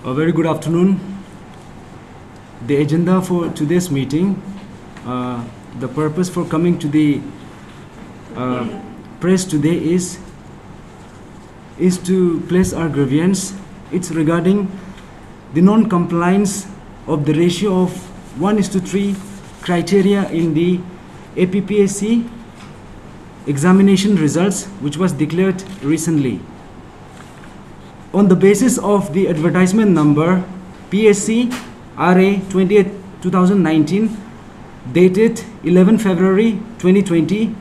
A very good afternoon. The agenda for today's meeting, the purpose for coming to the press today is to place our grievance. It's regarding the non-compliance of the ratio of 1:3 criteria in the APPSC examination results, which was declared recently. On the basis of the advertisement number PSC RA 28 2019 dated 11 February 2020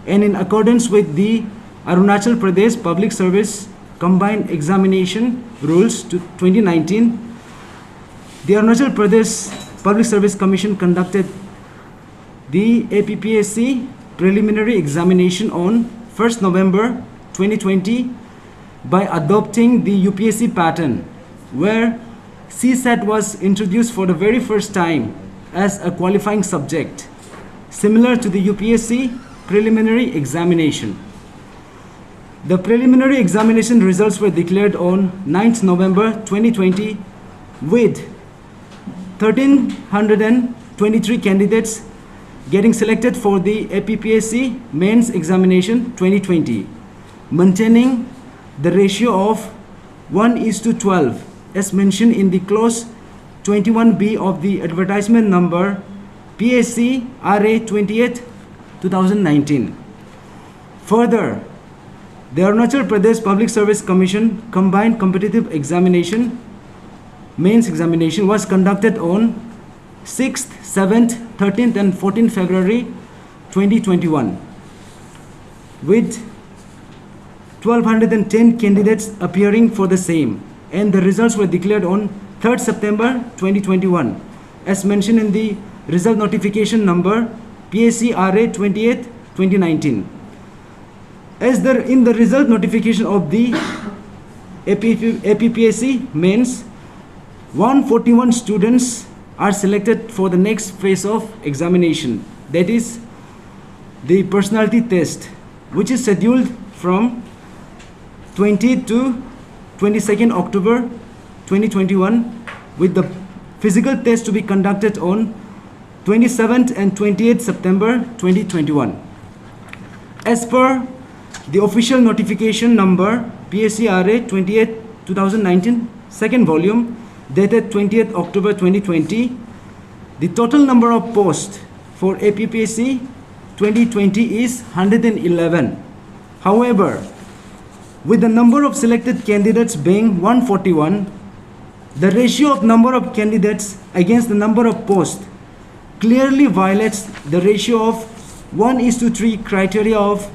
and in accordance with the Arunachal Pradesh Public Service Combined Examination Rules to 2019, the Arunachal Pradesh Public Service Commission conducted the APPSC preliminary examination on 1st November 2020 by adopting the UPSC pattern, where CSAT was introduced for the very first time as a qualifying subject, similar to the UPSC preliminary examination. The preliminary examination results were declared on 9th November 2020 with 1,323 candidates getting selected for the APPSC mains examination 2020, maintaining the ratio of 1:12 as mentioned in the clause 21B of the advertisement number PSC RA 28 2019. Further, the Arunachal Pradesh Public Service Commission combined competitive examination mains examination was conducted on 6th, 7th, 13th and 14th February 2021 with 1,210 candidates appearing for the same, and the results were declared on 3rd September 2021 as mentioned in the result notification number PSC RA 28 2019. As in the result notification of the APPSC mains, 141 students are selected for the next phase of examination, that is the personality test, which is scheduled from 20 to 22nd October 2021 with the physical test to be conducted on 27th and 28th September 2021. As per the official notification number PSC RA 28 2019 second volume dated 20th October 2020, the total number of posts for APPSC 2020 is 111. However, with the number of selected candidates being 141, the ratio of number of candidates against the number of posts clearly violates the ratio of 1:3 criteria of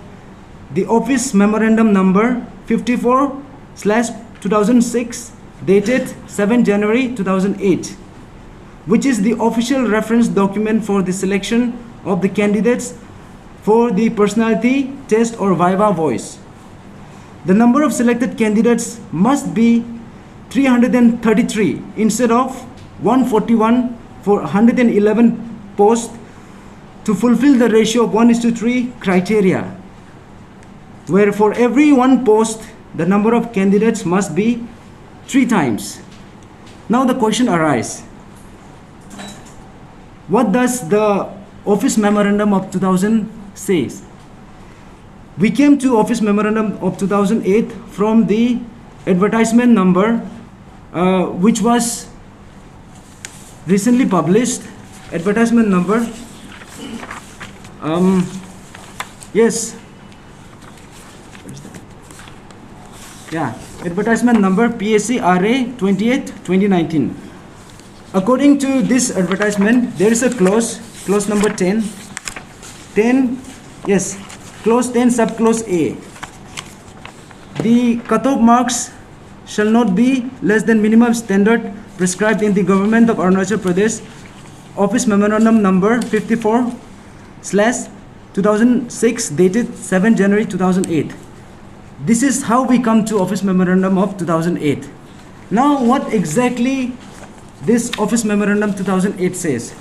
the Office Memorandum number 54/2006 dated 7 January 2008, which is the official reference document for the selection of the candidates for the personality test or viva voice. The number of selected candidates must be 333 instead of 141 for 111 posts to fulfill the ratio of 1:3 criteria, where for every one post the number of candidates must be 3 times. Now the question arises, what does the Office Memorandum of 2000 says? We came to Office Memorandum of 2008 from the advertisement number which was recently published. Advertisement number, advertisement number PSC RA 28 2019. According to this advertisement, there is a clause number 10, clause 10 subclause A. The cutoff marks shall not be less than minimum standard prescribed in the Government of Arunachal Pradesh Office Memorandum number 54/2006 dated 7 January 2008. This is how we come to Office Memorandum of 2008. Now, what exactly this Office Memorandum 2008 says?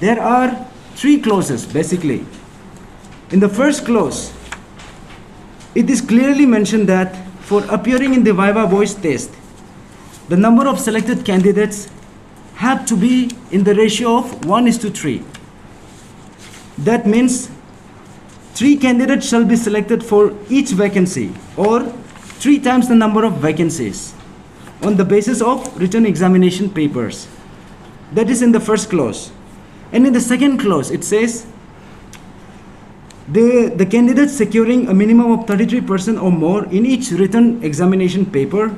There are 3 clauses basically. In the first clause, it is clearly mentioned that for appearing in the viva voice test, the number of selected candidates have to be in the ratio of 1:3. That means 3 candidates shall be selected for each vacancy, or 3 times the number of vacancies, on the basis of written examination papers. That is in the first clause. And in the second clause, it says, the candidate securing a minimum of 33% or more in each written examination paper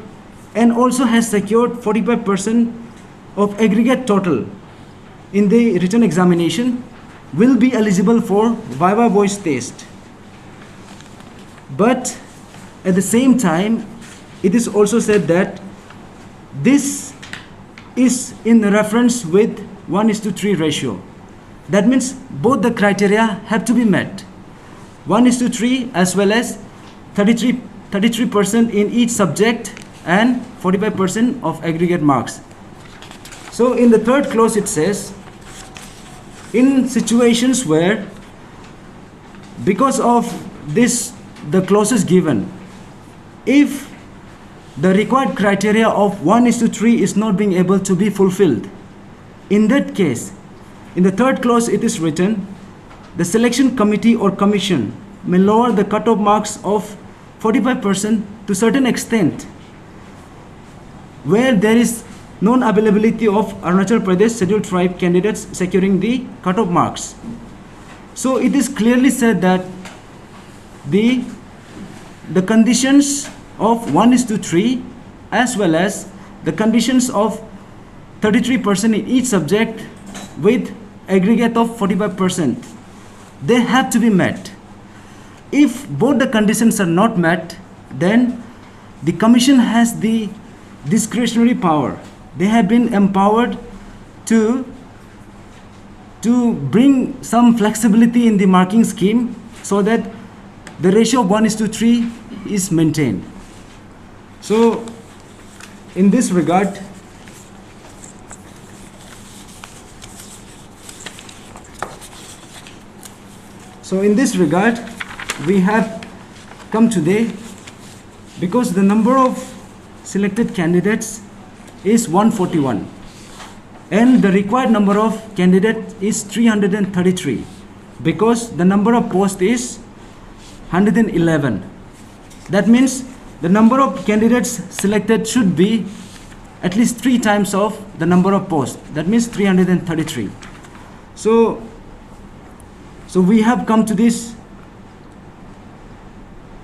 and also has secured 45% of aggregate total in the written examination will be eligible for Viva voice test. But at the same time, it is also said that this is in reference with 1:3 ratio. That means both the criteria have to be met. 1:3 as well as 33% in each subject and 45% of aggregate marks. So in the third clause it says, in situations where, because of this, the clauses given, if the required criteria of 1:3 is not being able to be fulfilled, in that case, in the third clause it is written, the selection committee or commission may lower the cutoff marks of 45% to certain extent where there is non-availability of Arunachal Pradesh scheduled tribe candidates securing the cutoff marks. So it is clearly said that the conditions of 1:3 as well as the conditions of 33% in each subject with aggregate of 45%, they have to be met. If both the conditions are not met, then the commission has the discretionary power. They have been empowered to bring some flexibility in the marking scheme so that the ratio of 1:3 is maintained. So in this regard, we have come today because the number of selected candidates is 141 and the required number of candidates is 333 because the number of posts is 111. That means the number of candidates selected should be at least 3 times of the number of posts. That means 333. So we have come to this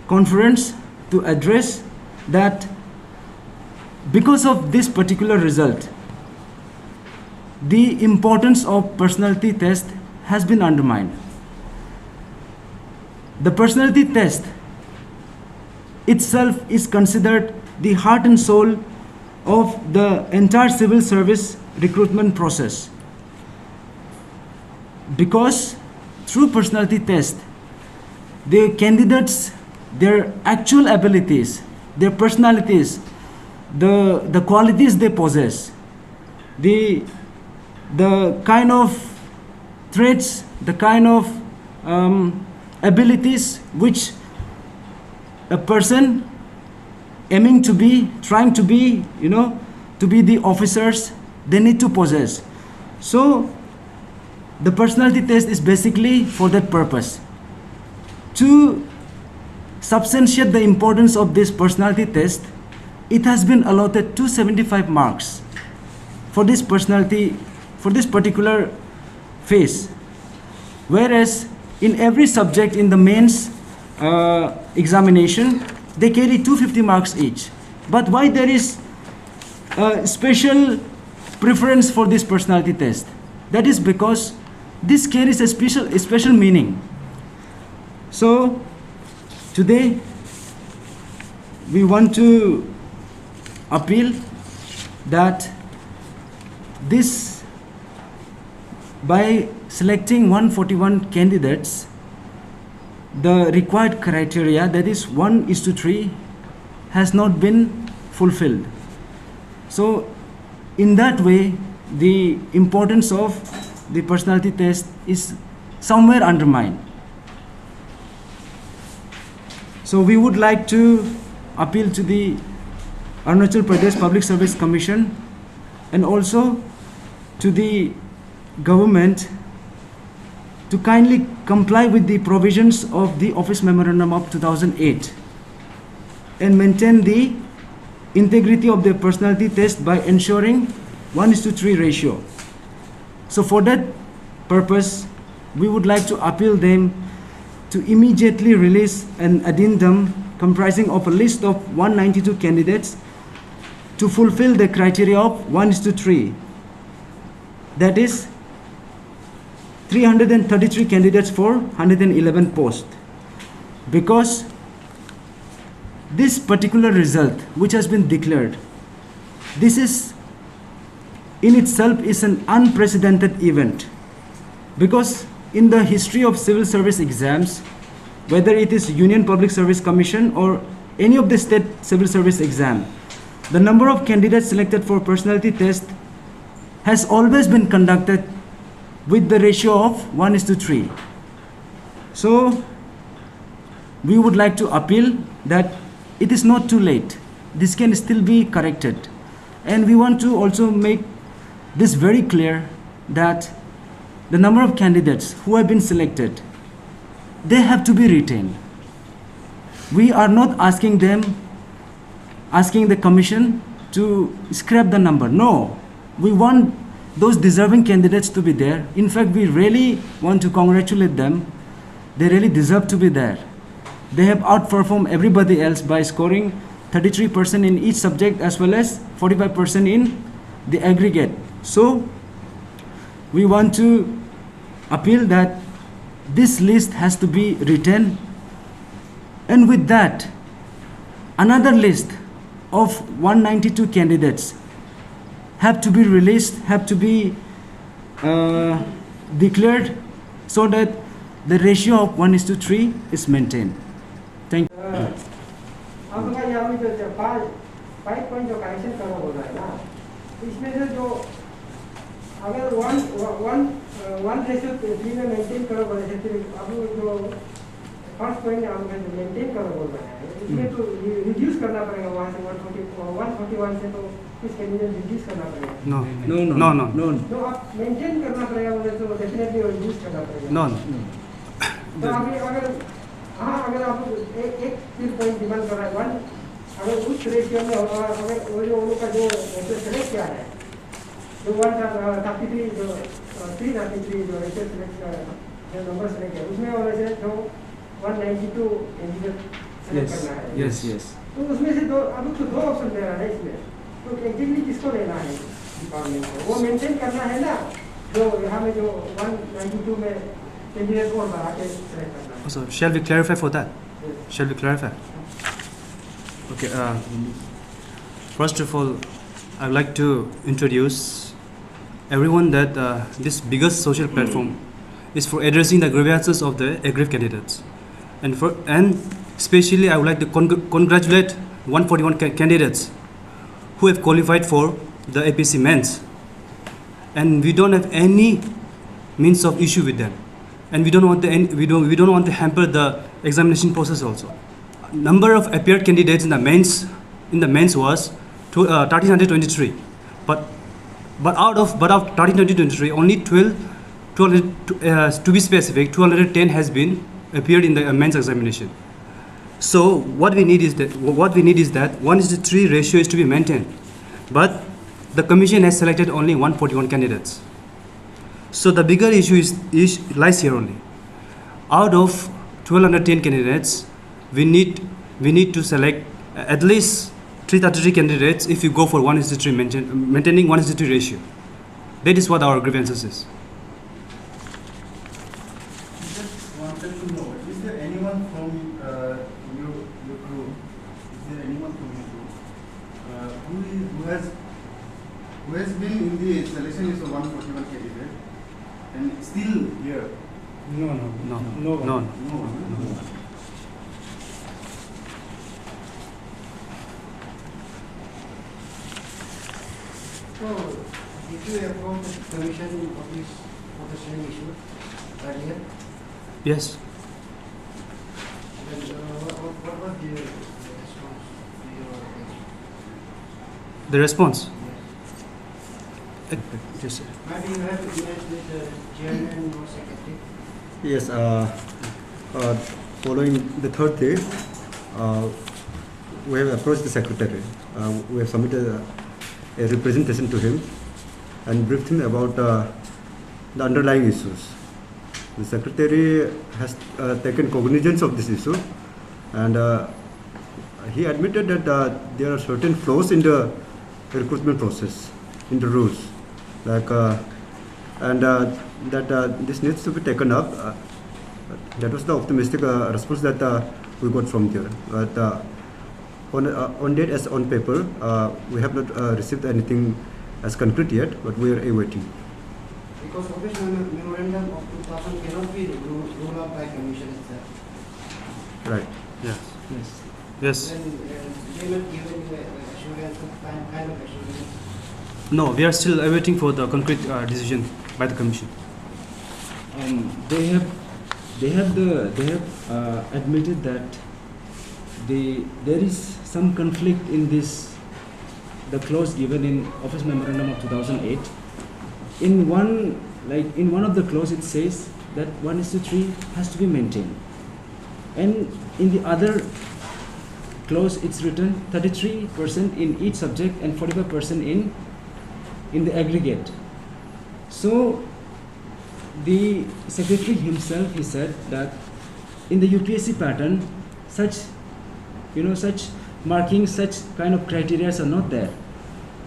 conference to address that because of this particular result, the importance of personality test has been undermined. The personality test itself is considered the heart and soul of the entire civil service recruitment process, because through personality test, the candidates, their actual abilities, their personalities, the qualities they possess, the kind of traits, the kind of abilities which a person aiming to be, trying to be, to be the officers, they need to possess. So the personality test is basically for that purpose. To substantiate the importance of this personality test, it has been allotted 275 marks for this personality, for this particular phase. Whereas in every subject in the mains examination, they carry 250 marks each. But why there is a special preference for this personality test? That is because this carries a special meaning. So today we want to appeal that this, by selecting 141 candidates, the required criteria, that is 1:3, has not been fulfilled. So in that way, the importance of the personality test is somewhere undermined. So we would like to appeal to the Arunachal Pradesh Public Service Commission, and also to the government to kindly comply with the provisions of the Office Memorandum of 2008 and maintain the integrity of the personality test by ensuring 1:3 ratio. So for that purpose, we would like to appeal them to immediately release an addendum comprising of a list of 192 candidates to fulfill the criteria of 1:3. That is 333 candidates for 111 posts. Because this particular result which has been declared, this is in itself is an unprecedented event, because in the history of civil service exams, whether it is Union Public Service Commission or any of the state civil service exam, the number of candidates selected for personality test has always been conducted with the ratio of 1:3. So we would like to appeal that it is not too late. This can still be corrected. And we want to also make this very clear that the number of candidates who have been selected, they have to be retained. We are not asking the commission to scrap the number. No, we want those deserving candidates to be there. In fact, we really want to congratulate them. They really deserve to be there. They have outperformed everybody else by scoring 33% in each subject as well as 45% in the aggregate. So we want to appeal that this list has to be retained, and with that another list of 192 candidates have to be released, have to be declared, so that the ratio of 1:3 is maintained. Thank you. आपका यहाँ में जो five point जो correction करना बोल रहा है ना, इसमें से जो अगर वन रेशियो थ्री में मेंटेन करो बोले थे, अब जो फर्स्ट पॉइंट हम मेंटेन करो बोल रहे हैं, इसमें तो रिड्यूस करना पड़ेगा वहाँ से 141 से, तो इस कैंडिडेट रिड्यूस करना पड़ेगा। No. तो आप मेंटेन करना पड़ेगा बोले तो डेफिनेटली रिड्यूस करना पड़ेगा। No. तो अभी अगर आप एक पॉइंट डिमांड कर रहा है वन, अगर उस रेशियो में अगर वो जो उनका जो सेलेक्ट किया है, जो 133 जो 333 जो रेशियो सेलेक्ट जो नंबर सेलेक्ट किया, उसमें वाले से जो 192 कैंडिडेट सेलेक्ट करना है। Yes. तो उसमें से अब तो दो ऑप्शन दे रहा है इसमें, तो एग्जैक्टली किसको लेना है डिपार्टमेंट को? वो मेंटेन करना है ना, जो यहाँ में जो 192 में कैंडिडेट को बढ़ा के सेलेक्ट करना है। So, shall we clarify for that? Shall we clarify? Okay. First of all, I would like to introduce everyone that this biggest social platform is for addressing the grievances of the aggrieved candidates, and especially I would like to congratulate 141 candidates who have qualified for the APC mains, and we don't have any means of issue with them. And we don't want to hamper the examination process also. Number of appeared candidates in the mains was 1323, but out of 1323 only 200 to be specific 210 has been appeared in the mains examination. So what we need is that 1:3 ratio is to be maintained, but the commission has selected only 141 candidates. So the bigger issue lies here only. Out of 1210 candidates, we need to select at least 333 candidates if you go for 1:3 maintaining 1:3 ratio. That is what our grievances is. Just wanted to know, is there anyone from your group? Is there anyone from your group who has been in the selection list of 141 candidate and still here? No. So, did you approach the commission of this for the same issue earlier? Yes. And what was the response to your case? The response. Yes, sir. Maybe you have to met with the chairman or secretary. Yes, following the third day, we have approached the secretary. We have submitted a representation to him and briefed him about the underlying issues. The secretary has taken cognizance of this issue, and he admitted that there are certain flaws in the recruitment process, in the rules, like and that this needs to be taken up. That was the optimistic response that we got from there. But on date as on paper, we have not received anything as concrete yet, but we are awaiting. Because office memorandum of 2000 cannot be ruled out by commission itself. Right. Yes. Yes. Yes. Then they not given you assurance, kind of assurance. No, we are still awaiting for the concrete decision by the commission. They have admitted that there is some conflict in the clause given in Office Memorandum of 2008. In one of the clause it says that 1:3 has to be maintained, and in the other clause it's written 33% in each subject and 45% in the aggregate. So the secretary himself, he said that in the UPSC pattern, such marking, such kind of criteria are not there.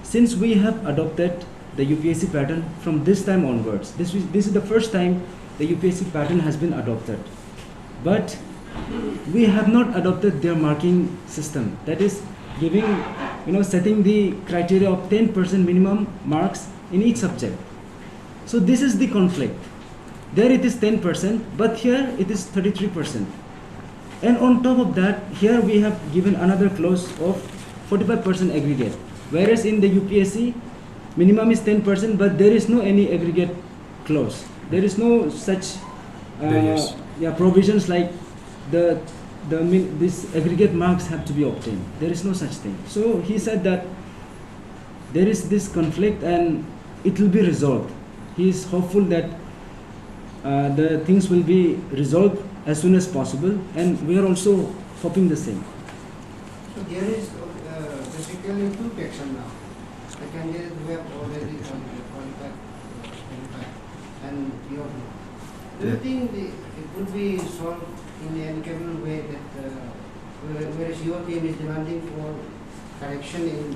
Since we have adopted the UPSC pattern from this time onwards, this is the first time the UPSC pattern has been adopted, but we have not adopted their marking system, that is giving, setting the criteria of 10% minimum marks in each subject. So this is the conflict. There it is 10%, but here it is 33%. And on top of that, here we have given another clause of 45% aggregate, whereas in the UPSC minimum is 10%, but there is no any aggregate clause. There is no such provisions like this aggregate marks have to be obtained. There is no such thing. So he said that there is this conflict and it will be resolved. He is hopeful that the things will be resolved as soon as possible, and we are also hoping the same. So there is basically two sections now. The candidates who have already qualified, and your group. Do you think it could be solved in an amicable way that whereas your team is demanding for correction in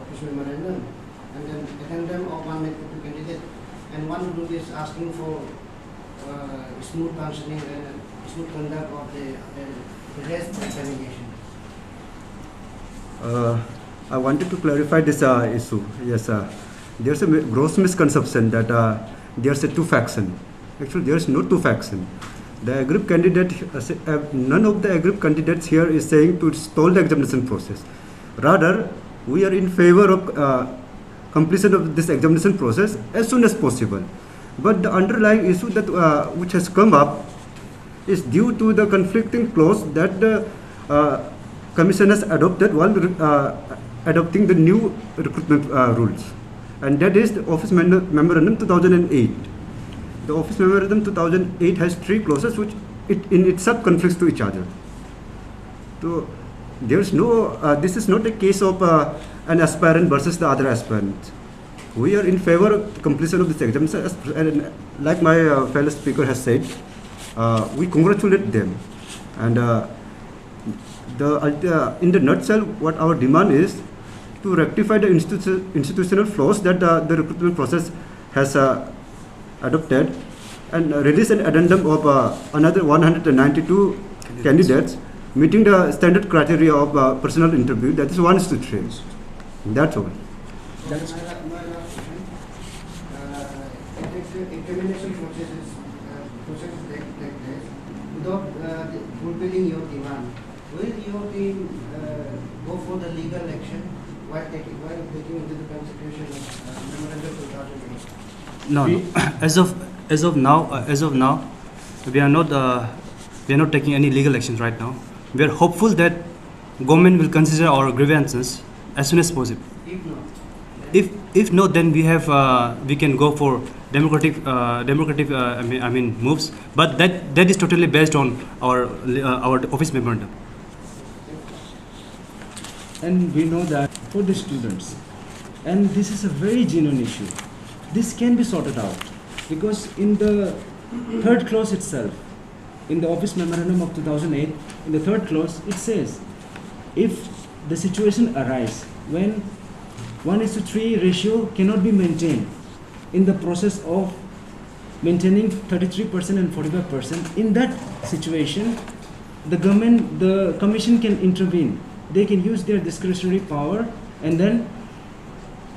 office memorandum and then addendum of 192 candidate, and one group is asking for smooth functioning and smooth conduct of the rest examination? I wanted to clarify this issue. Yes, there's a gross misconception that there's a two faction. Actually, there's no two faction. The aggrieved candidate, none of the aggrieved candidates here is saying to stall the examination process. Rather, we are in favor of completion of this examination process as soon as possible. But the underlying issue that which has come up is due to the conflicting clause that the Commission has adopted while adopting the new recruitment rules, and that is the Office Memorandum 2008. The Office Memorandum 2008 has three clauses which in itself conflicts to each other. So there's no. This is not a case of an aspirant versus the other aspirant. We are in favor of completion of this examination, and like my fellow speaker has said, we congratulate them. And in the nutshell, what our demand is to rectify the institutional flaws that the recruitment process has adopted, and release an addendum of another 192 candidates meeting the standard criteria of personal interview, that is 1:3. That's all. That's my last question. Examination process take place without fulfilling your demand. Will your team go for the legal action while taking into the consideration of Memorandum 2008? No. As of now, we are not taking any legal actions right now. We are hopeful that government will consider our grievances as soon as possible. If no, then we can go for democratic I mean moves. But that is totally based on our office memorandum. And we know that for the students, and this is a very genuine issue, this can be sorted out, because in the third clause itself, in the office memorandum of 2008, in the third clause, it says, if the situation arises when 1:3 ratio cannot be maintained in the process of maintaining 33% and 45%, in that situation, the commission can intervene. They can use their discretionary power, and then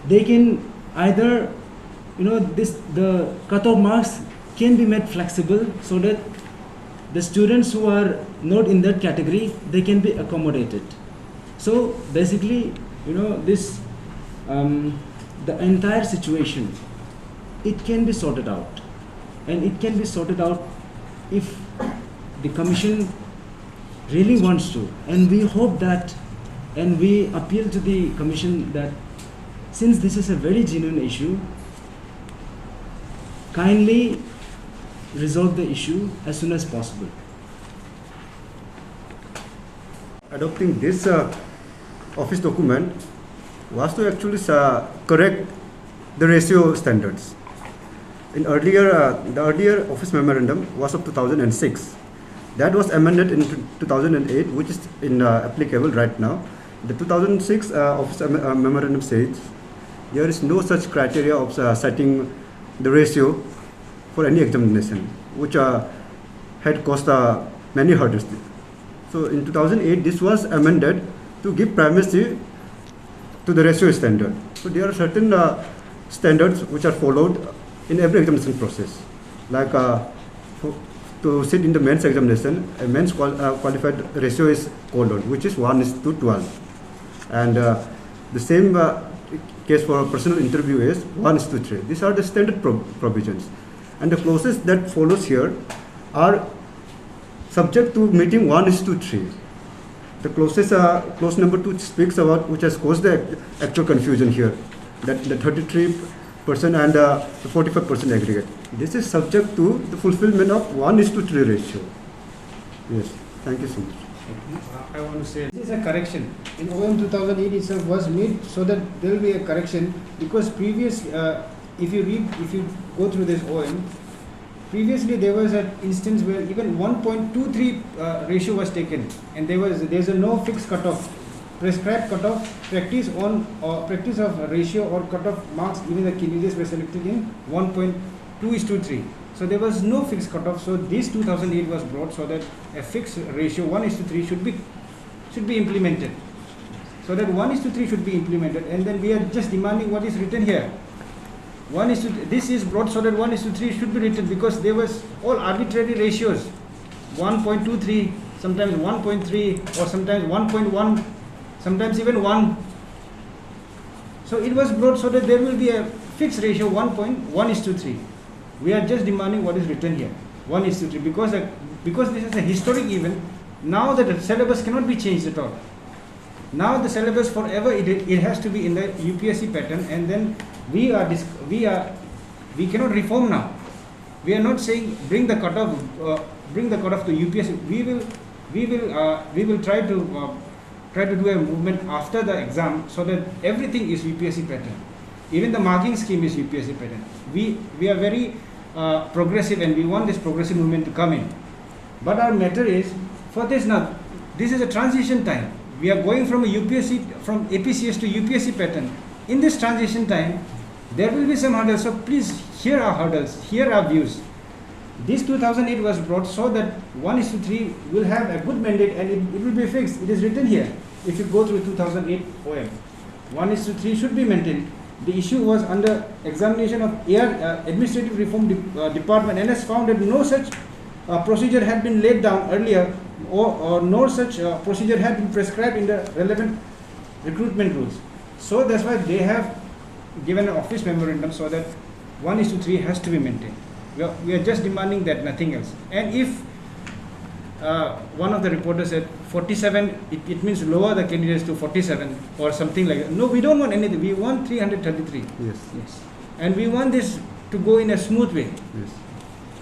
they can either, the cutoff marks can be made flexible so that the students who are not in that category, they can be accommodated. So basically, this the entire situation, it can be sorted out, and it can be sorted out if the commission really wants to. And we hope that, and we appeal to the commission that, since this is a very genuine issue, kindly resolve the issue as soon as possible. Adopting this office document was to actually correct the ratio standards. In the earlier office memorandum was of 2006. That was amended in 2008, which is applicable right now. The 2006 office memorandum says there is no such criteria of setting the ratio for any examination, which had caused many hurdles. So in 2008, this was amended to give primacy to the ratio standard. So there are certain standards which are followed in every examination process. Like to sit in the men's examination, a men's qualified ratio is colon, which is 1:12. And the same case for a personal interview is 1:3. These are the standard provisions. And the clauses that follows here are subject to meeting 1:3. The clauses, clause number 2 speaks about, which has caused the actual confusion here, that the 33% and the 45% aggregate. This is subject to the fulfillment of 1:3 ratio. Yes, thank you so much. I want to say this is a correction. In OM 2008 itself was made so that there will be a correction, because previous, if you go through this OM, previously there was an instance where even 1.23 ratio was taken, and there's a no fixed cutoff, prescribed cutoff, practice of ratio or cutoff marks. Even the candidates were selected in 1.2:3. So there was no fixed cutoff. So this 2008 was brought so that a fixed ratio 1:3 should be implemented. So that 1:3 should be implemented, and then we are just demanding what is written here. This is brought so that 1:3 should be written, because there was all arbitrary ratios, 1.23, sometimes 1.3, or sometimes 1.1, sometimes even 1. So it was brought so that there will be a fixed ratio 1.1:3. We are just demanding what is written here, 1:3, because this is a historic event. Now the syllabus cannot be changed at all. Now the syllabus forever it has to be in the UPSC pattern, and then we cannot reform now. We are not saying bring the cutoff to UPSC. We will try to do a movement after the exam so that everything is UPSC pattern. Even the marking scheme is UPSC pattern. We are very progressive, and we want this progressive movement to come in. But our matter is, for this now, this is a transition time. We are going from from APCS to UPSC pattern. In this transition time, there will be some hurdles. So please hear our hurdles, hear our views. This 2008 was brought so that 1:3 will have a good mandate, and it will be fixed. It is written here. If you go through 2008 OM, 1:3 should be maintained. The issue was under examination of Administrative Reform Department, and has found that no such procedure had been laid down earlier, or no such procedure had been prescribed in the relevant recruitment rules. So that's why they have given an office memorandum so that 1:3 has to be maintained. We are just demanding that, nothing else. And if one of the reporters said 47, it means lower the candidates to 47 or something like that. No, we don't want anything. We want 333. Yes. Yes. And we want this to go in a smooth way. Yes.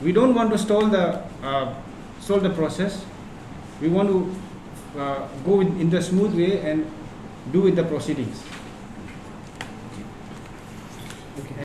We don't want to stall the process. We want to go in the smooth way and do with the proceedings.